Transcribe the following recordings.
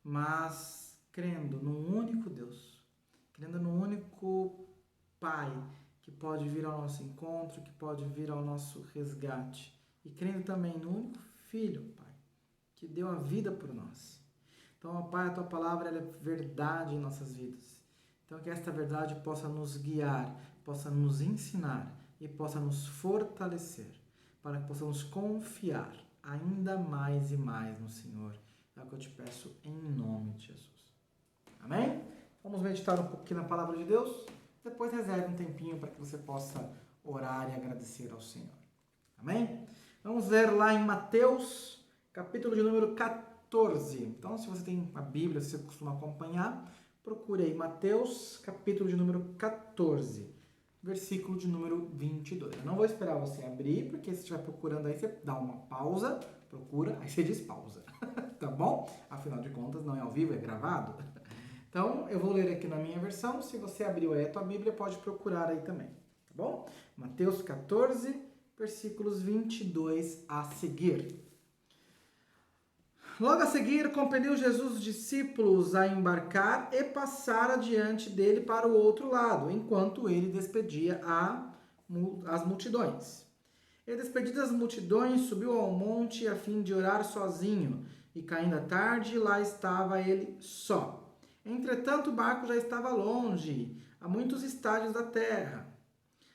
mas crendo num único Deus, crendo num único Pai que pode vir ao nosso encontro, que pode vir ao nosso resgate, e crendo também no único Filho, Pai, que deu a vida por nós. Então, ó Pai, a Tua palavra ela é verdade em nossas vidas. Então, que esta verdade possa nos guiar, possa nos ensinar e possa nos fortalecer, para que possamos confiar ainda mais e mais no Senhor. É o que eu te peço em nome de Jesus. Amém? Vamos meditar um pouquinho na palavra de Deus. Depois reserve um tempinho para que você possa orar e agradecer ao Senhor. Amém? Vamos ler lá em Mateus, capítulo de número 14. Então, se você tem a Bíblia, se você costuma acompanhar, procure aí Mateus, capítulo de número 14, versículo de número 22. Eu não vou esperar você abrir, porque se estiver procurando aí, você dá uma pausa, procura, aí você diz pausa. Tá bom? Afinal de contas, não é ao vivo, é gravado. Então, eu vou ler aqui na minha versão. Se você abriu aí a tua Bíblia, pode procurar aí também. Tá bom? Mateus 14, versículos 22 a seguir. Logo a seguir, compeliu Jesus os discípulos a embarcar e passar adiante dele para o outro lado, enquanto ele despedia as multidões. E despedidas as multidões, subiu ao monte a fim de orar sozinho, e caindo a tarde, lá estava ele só. Entretanto, o barco já estava longe, a muitos estádios da terra,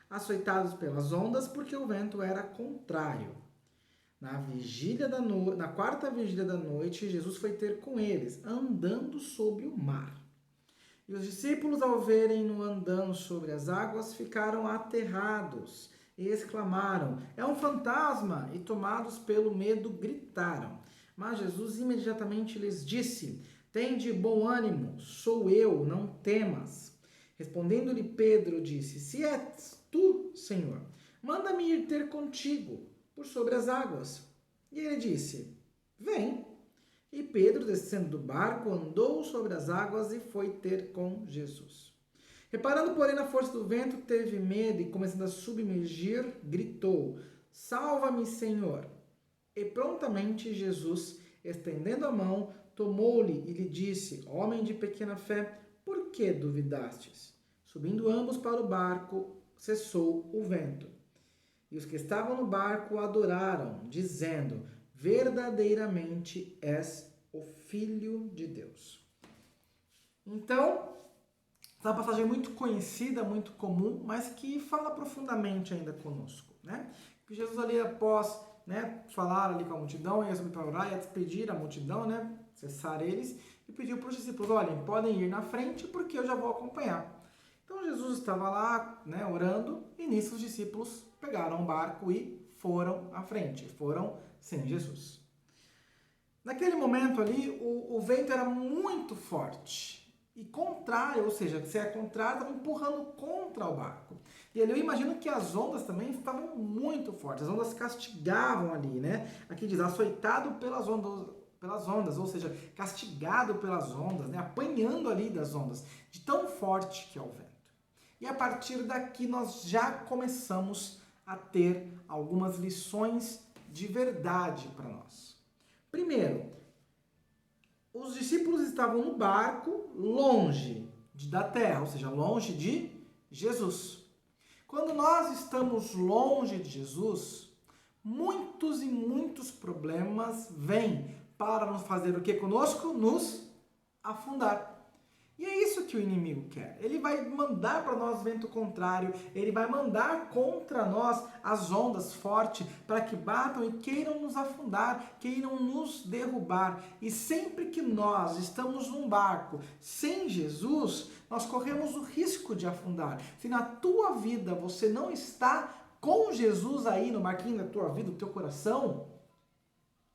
açoitados pelas ondas, porque o vento era contrário. Na quarta vigília da noite, Jesus foi ter com eles, andando sobre o mar. E os discípulos, ao verem-no andando sobre as águas, ficaram aterrados e exclamaram: "É um fantasma!" E tomados pelo medo, gritaram. Mas Jesus imediatamente lhes disse: "Tende bom ânimo, sou eu, não temas." Respondendo-lhe Pedro, disse: "Se és tu, Senhor, manda-me ir ter contigo por sobre as águas." E ele disse: "Vem." E Pedro, descendo do barco, andou sobre as águas e foi ter com Jesus. Reparando, porém, na força do vento, teve medo e, começando a submergir, gritou: "Salva-me, Senhor!" E prontamente Jesus, estendendo a mão, tomou-lhe e lhe disse: "Homem de pequena fé, por que duvidastes?" Subindo ambos para o barco, cessou o vento. E os que estavam no barco adoraram, dizendo: "Verdadeiramente és o Filho de Deus." Então, essa é uma passagem muito conhecida, muito comum, mas que fala profundamente ainda conosco, né? Que Jesus ali após, né, falar ali com a multidão, ia subir para orar, ia despedir a multidão, né, cessar eles, e pediu para os discípulos: "Olhem, podem ir na frente porque eu já vou acompanhar." Então Jesus estava lá, né, orando, e nisso os discípulos pegaram o barco e foram à frente, foram sem Jesus. Naquele momento ali, o vento era muito forte e contrário, ou seja, se é contrário, estava empurrando contra o barco. E ali eu imagino que as ondas também estavam muito fortes, as ondas castigavam ali, né? Aqui diz, açoitado pelas ondas, ou seja, castigado pelas ondas, né? Apanhando ali das ondas, de tão forte que é o vento. E a partir daqui nós já começamos a ter algumas lições de verdade para nós. Primeiro, os discípulos estavam no barco longe da terra, ou seja, longe de Jesus. Quando nós estamos longe de Jesus, muitos e muitos problemas vêm para nos fazer o que conosco? Nos afundar. E é isso que o inimigo quer. Ele vai mandar para nós vento contrário, ele vai mandar contra nós as ondas fortes para que batam e queiram nos afundar, queiram nos derrubar. E sempre que nós estamos num barco sem Jesus, nós corremos o risco de afundar. Se na tua vida você não está com Jesus aí no barquinho da tua vida, do teu coração,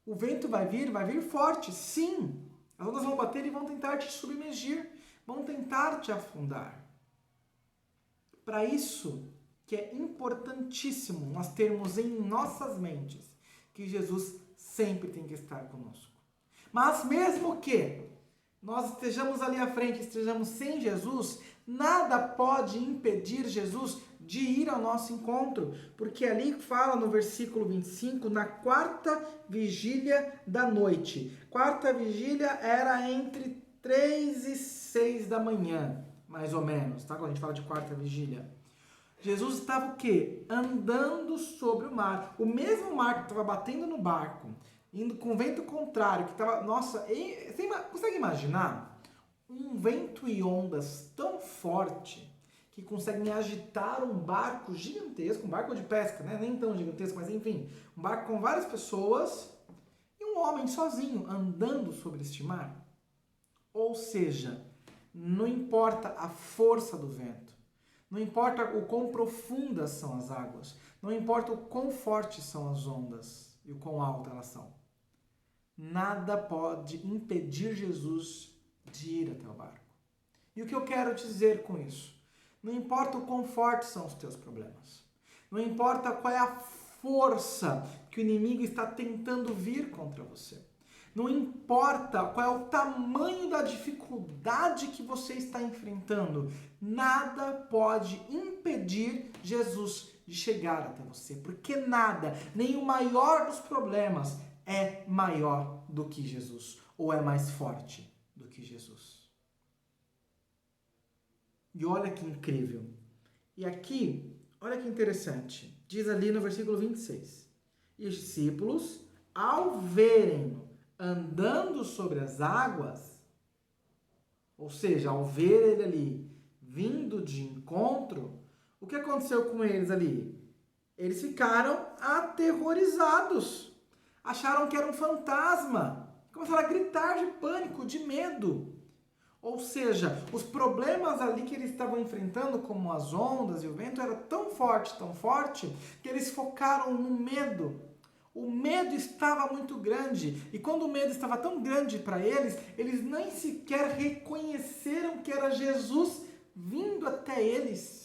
o vento vai vir forte, sim. As ondas vão bater e vão tentar te submergir. Vão tentar te afundar. Para isso que é importantíssimo nós termos em nossas mentes que Jesus sempre tem que estar conosco. Mas mesmo que nós estejamos ali à frente, estejamos sem Jesus, nada pode impedir Jesus de ir ao nosso encontro, porque ali fala no versículo 25, na quarta vigília da noite. Quarta vigília era entre 3 e 6 da manhã, mais ou menos, tá? Quando a gente fala de quarta vigília. Jesus estava o quê? Andando sobre o mar. O mesmo mar que estava batendo no barco, indo com vento contrário, que estava... Nossa, você consegue imaginar um vento e ondas tão forte que conseguem agitar um barco gigantesco, um barco de pesca, né? Nem tão gigantesco, mas enfim, um barco com várias pessoas e um homem sozinho andando sobre este mar? Ou seja, não importa a força do vento, não importa o quão profundas são as águas, não importa o quão fortes são as ondas e o quão altas elas são, nada pode impedir Jesus de ir até o barco. E o que eu quero dizer com isso? Não importa o quão fortes são os teus problemas. Não importa qual é a força que o inimigo está tentando vir contra você. Não importa qual é o tamanho da dificuldade que você está enfrentando. Nada pode impedir Jesus de chegar até você. Porque nada, nem o maior dos problemas é maior do que Jesus. Ou é mais forte do que Jesus. E olha que incrível. E aqui, olha que interessante. Diz ali no versículo 26. E os discípulos, ao verem-no andando sobre as águas, ou seja, ao ver ele ali vindo de encontro, o que aconteceu com eles ali? Eles ficaram aterrorizados. Acharam que era um fantasma. Começaram a gritar de pânico, de medo. Ou seja, os problemas ali que eles estavam enfrentando, como as ondas e o vento, era tão forte, que eles focaram no medo. O medo estava muito grande. E quando o medo estava tão grande para eles, eles nem sequer reconheceram que era Jesus vindo até eles.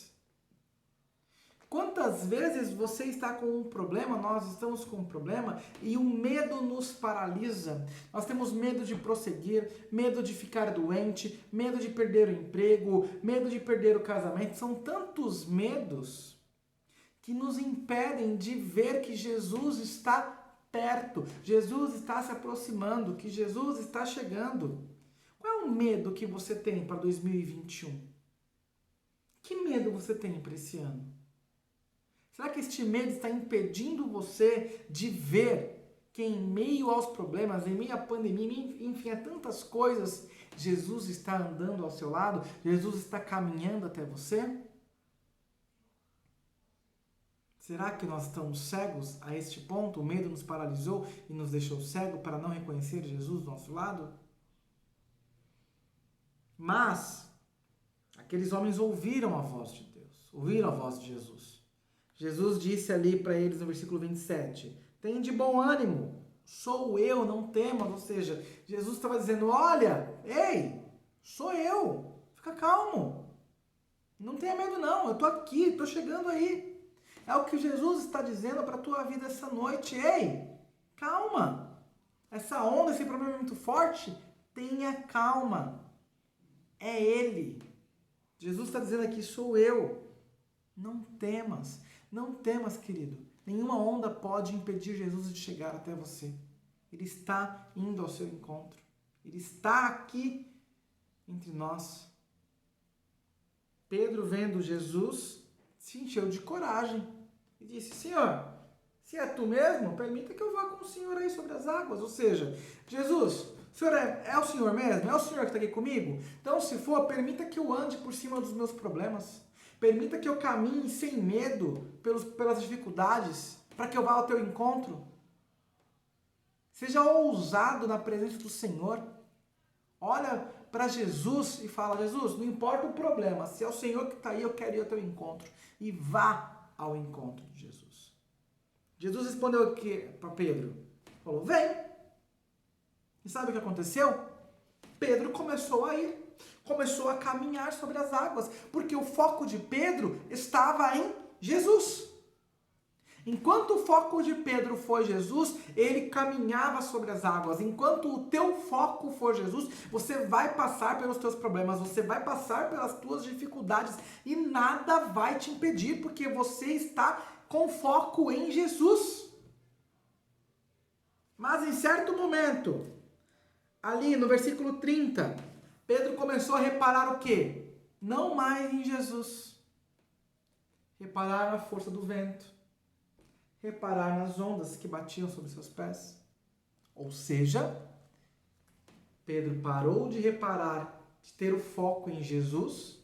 Quantas vezes você está com um problema, nós estamos com um problema, e o medo nos paralisa. Nós temos medo de prosseguir, medo de ficar doente, medo de perder o emprego, medo de perder o casamento. São tantos medos que nos impedem de ver que Jesus está perto, Jesus está se aproximando, que Jesus está chegando. Qual é o medo que você tem para 2021? Que medo você tem para esse ano? Será que este medo está impedindo você de ver que em meio aos problemas, em meio à pandemia, enfim, a tantas coisas, Jesus está andando ao seu lado? Jesus está caminhando até você? Será que nós estamos cegos a este ponto? O medo nos paralisou e nos deixou cego para não reconhecer Jesus do nosso lado? Mas aqueles homens ouviram a voz de Deus, ouviram a voz de Jesus. Jesus disse ali para eles no versículo 27, tem de bom ânimo, sou eu, não temas. Ou seja, Jesus estava dizendo, olha, ei, sou eu, fica calmo, não tenha medo não, eu estou aqui, estou chegando aí. É o que Jesus está dizendo para a tua vida essa noite, ei, calma, essa onda, esse problema é muito forte, tenha calma, é Ele. Jesus está dizendo aqui, sou eu, não temas. Não temas, querido. Nenhuma onda pode impedir Jesus de chegar até você. Ele está indo ao seu encontro. Ele está aqui entre nós. Pedro, vendo Jesus, se encheu de coragem e disse, Senhor, se é tu mesmo, permita que eu vá com o Senhor aí sobre as águas. Ou seja, Jesus, o Senhor é o Senhor mesmo? É o Senhor que está aqui comigo? Então, se for, permita que eu ande por cima dos meus problemas. Permita que eu caminhe sem medo pelas dificuldades, para que eu vá ao teu encontro. Seja ousado na presença do Senhor. Olha para Jesus e fala, Jesus, não importa o problema, se é o Senhor que está aí, eu quero ir ao teu encontro. E vá ao encontro de Jesus. Jesus respondeu para Pedro, falou, vem. E sabe o que aconteceu? Pedro começou a ir. Começou a caminhar sobre as águas, porque o foco de Pedro estava em Jesus. Enquanto o foco de Pedro foi Jesus, ele caminhava sobre as águas. Enquanto o teu foco for Jesus, você vai passar pelos teus problemas, você vai passar pelas tuas dificuldades e nada vai te impedir, porque você está com foco em Jesus. Mas em certo momento, ali no versículo 30, Pedro começou a reparar o quê? Não mais em Jesus. Reparar na força do vento. Reparar nas ondas que batiam sobre seus pés. Ou seja, Pedro parou de reparar, de ter o foco em Jesus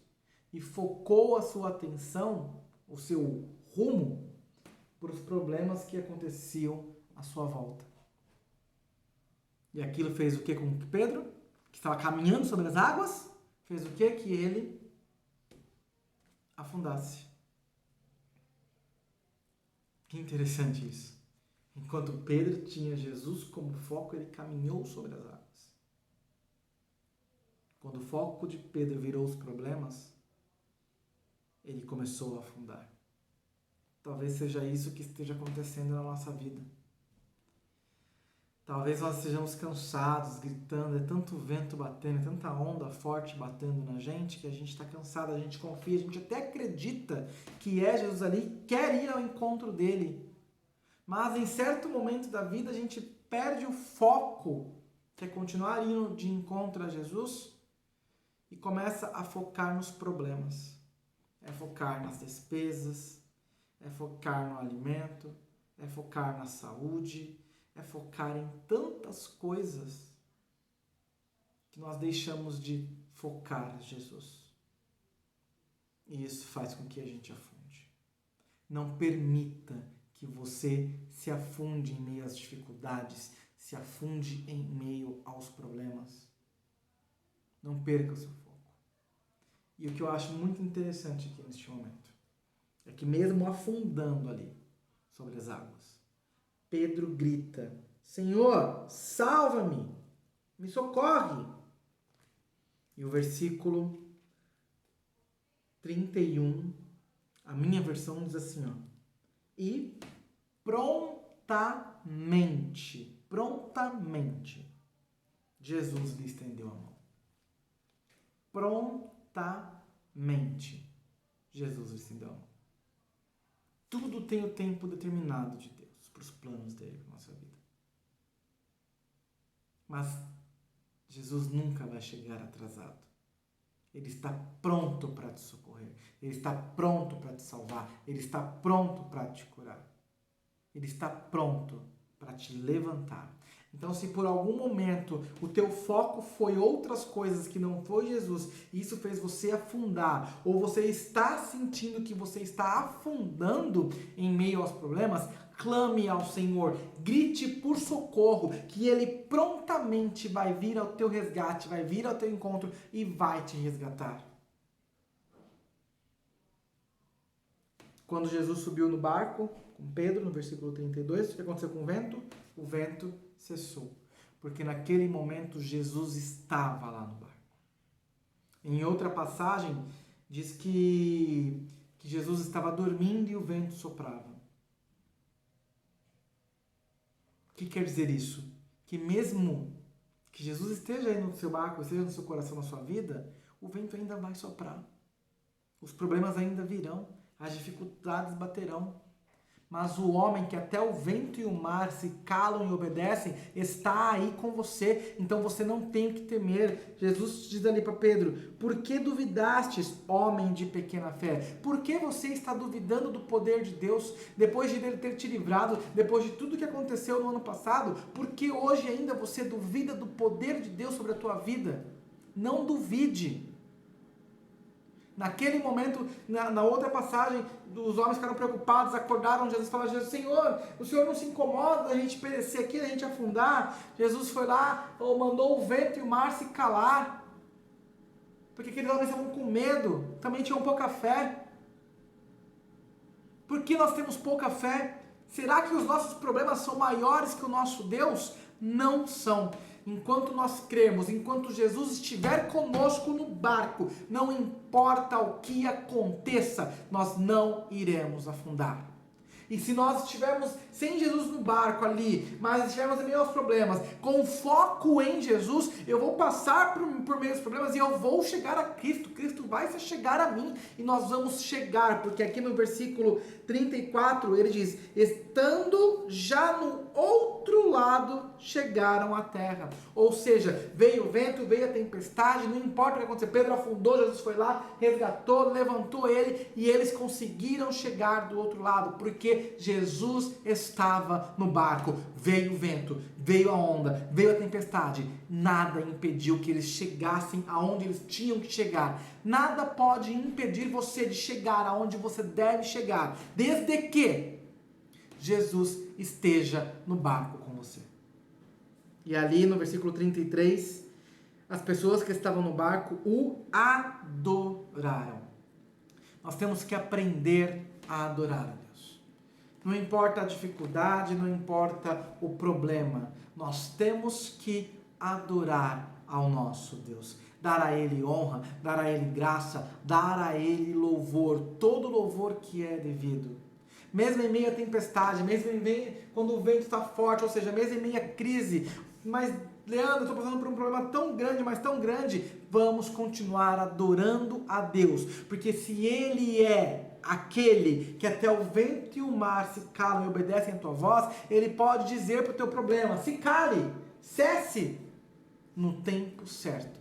e focou a sua atenção, o seu rumo, para os problemas que aconteciam à sua volta. E aquilo fez o que com Pedro, que estava caminhando sobre as águas? Fez o que? Que ele afundasse. Que interessante isso. Enquanto Pedro tinha Jesus como foco, ele caminhou sobre as águas. Quando o foco de Pedro virou os problemas, ele começou a afundar. Talvez seja isso que esteja acontecendo na nossa vida. Talvez nós estejamos cansados, gritando, é tanto vento batendo, é tanta onda forte batendo na gente, que a gente está cansado, a gente confia, a gente até acredita que é Jesus ali, quer ir ao encontro dele. Mas em certo momento da vida a gente perde o foco, que é continuar indo de encontro a Jesus, e começa a focar nos problemas. É focar nas despesas, é focar no alimento, é focar na saúde, é focar em tantas coisas que nós deixamos de focar Jesus. E isso faz com que a gente afunde. Não permita que você se afunde em meio às dificuldades, se afunde em meio aos problemas. Não perca o seu foco. E o que eu acho muito interessante aqui neste momento é que mesmo afundando ali sobre as águas, Pedro grita: Senhor, salva-me, me socorre. E o versículo 31, a minha versão diz assim, ó: e prontamente, Jesus lhe estendeu a mão. Prontamente, Jesus lhe estendeu a mão. Tudo tem o tempo determinado de Deus para os planos dele para a nossa vida. Mas Jesus nunca vai chegar atrasado. Ele está pronto para te socorrer. Ele está pronto para te salvar. Ele está pronto para te curar. Ele está pronto para te levantar. Então, se por algum momento o teu foco foi outras coisas que não foi Jesus, e isso fez você afundar, ou você está sentindo que você está afundando em meio aos problemas, clame ao Senhor, grite por socorro, que Ele prontamente vai vir ao teu resgate, vai vir ao teu encontro e vai te resgatar. Quando Jesus subiu no barco com Pedro, no versículo 32, o que aconteceu com o vento? O vento cessou, porque naquele momento Jesus estava lá no barco. Em outra passagem, diz que Jesus estava dormindo e o vento soprava. O que quer dizer isso? Que mesmo que Jesus esteja aí no seu barco, esteja no seu coração, na sua vida, o vento ainda vai soprar. Os problemas ainda virão, as dificuldades baterão. Mas o homem que até o vento e o mar se calam e obedecem, está aí com você. Então você não tem que temer. Jesus diz ali para Pedro: por que duvidastes, homem de pequena fé? Por que você está duvidando do poder de Deus? Depois de ele ter te livrado, depois de tudo que aconteceu no ano passado, por que hoje ainda você duvida do poder de Deus sobre a tua vida? Não duvide. Naquele momento, na outra passagem, os homens ficaram preocupados, acordaram, Jesus falou: Senhor, o Senhor não se incomoda da gente perecer aqui, da gente afundar? Jesus foi lá, mandou o vento e o mar se calar, porque aqueles homens estavam com medo, também tinham pouca fé. Por que nós temos pouca fé? Será que os nossos problemas são maiores que o nosso Deus? Não são. Enquanto nós cremos, enquanto Jesus estiver conosco no barco, não importa o que aconteça, nós não iremos afundar. E se nós estivermos sem Jesus no barco ali, mas estivermos em meio aos problemas, com foco em Jesus, eu vou passar por meio dos problemas e eu vou chegar a Cristo. Cristo vai se chegar a mim e nós vamos chegar, porque aqui no versículo 34 ele diz: estando já no outro lado, chegaram à terra. Ou seja, veio o vento, veio a tempestade, não importa o que aconteceu. Pedro afundou, Jesus foi lá, resgatou, levantou ele e eles conseguiram chegar do outro lado, porque Jesus estava no barco. Veio o vento, veio a onda, veio a tempestade, nada impediu que eles chegassem aonde eles tinham que chegar. Nada pode impedir você de chegar aonde você deve chegar, desde que Jesus esteja no barco com você. E ali no versículo 33, as pessoas que estavam no barco o adoraram. Nós temos que aprender a adorar a Deus. Não importa a dificuldade, não importa o problema, nós temos que adorar ao nosso Deus. Dar a Ele honra, dar a Ele graça, dar a Ele louvor, todo louvor que é devido. Mesmo em meio à tempestade, mesmo em meio quando o vento está forte, ou seja, mesmo em meio à crise, mas Leandro, eu estou passando por um problema tão grande, mas tão grande, vamos continuar adorando a Deus, porque se Ele é aquele que até o vento e o mar se calam e obedecem a tua voz, Ele pode dizer para o teu problema: se cale, cesse, no tempo certo.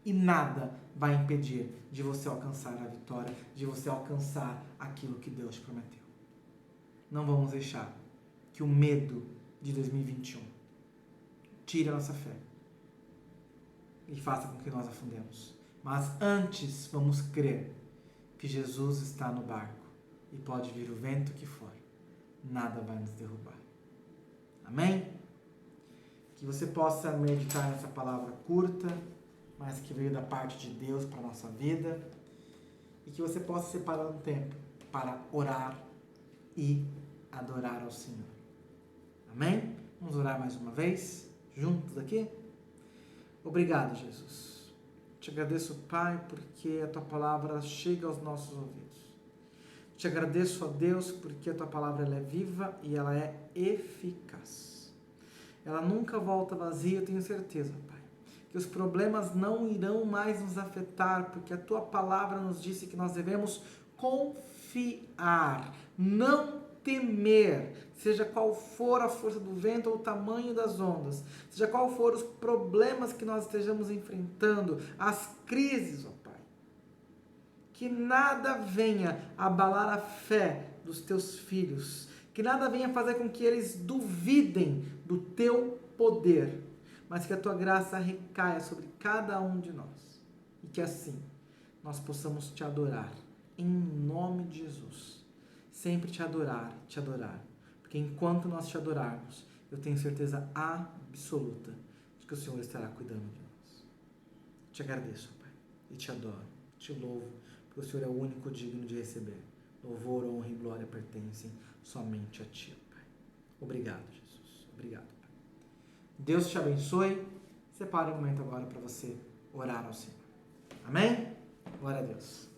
E nada vai impedir de você alcançar a vitória, de você alcançar aquilo que Deus te prometeu. Não vamos deixar que o medo de 2021 tire a nossa fé e faça com que nós afundemos. Mas antes vamos crer que Jesus está no barco e pode vir o vento que for, nada vai nos derrubar. Amém? Que você possa meditar nessa palavra curta, mas que veio da parte de Deus para a nossa vida, e que você possa separar um tempo para orar e adorar ao Senhor. Amém? Vamos orar mais uma vez, juntos aqui? Obrigado, Jesus. Te agradeço, Pai, porque a Tua palavra chega aos nossos ouvidos. Te agradeço, ó Deus, porque a Tua palavra ela é viva e ela é eficaz. Ela nunca volta vazia, eu tenho certeza, Pai. Que os problemas não irão mais nos afetar, porque a Tua palavra nos disse que nós devemos confiar, não temer, seja qual for a força do vento ou o tamanho das ondas, seja qual for os problemas que nós estejamos enfrentando, as crises, ó Pai. Que nada venha abalar a fé dos Teus filhos, que nada venha fazer com que eles duvidem do Teu poder, mas que a Tua graça recaia sobre cada um de nós e que assim nós possamos Te adorar, em nome de Jesus. Sempre te adorar, porque enquanto nós Te adorarmos, eu tenho certeza absoluta de que o Senhor estará cuidando de nós. Te agradeço, Pai, e Te adoro, Te louvo, porque o Senhor é o único digno de receber. Louvor, honra e glória pertencem somente a Ti, Pai. Obrigado, Jesus. Obrigado, Pai. Deus te abençoe. Separe um momento agora para você orar ao Senhor. Amém? Glória a Deus.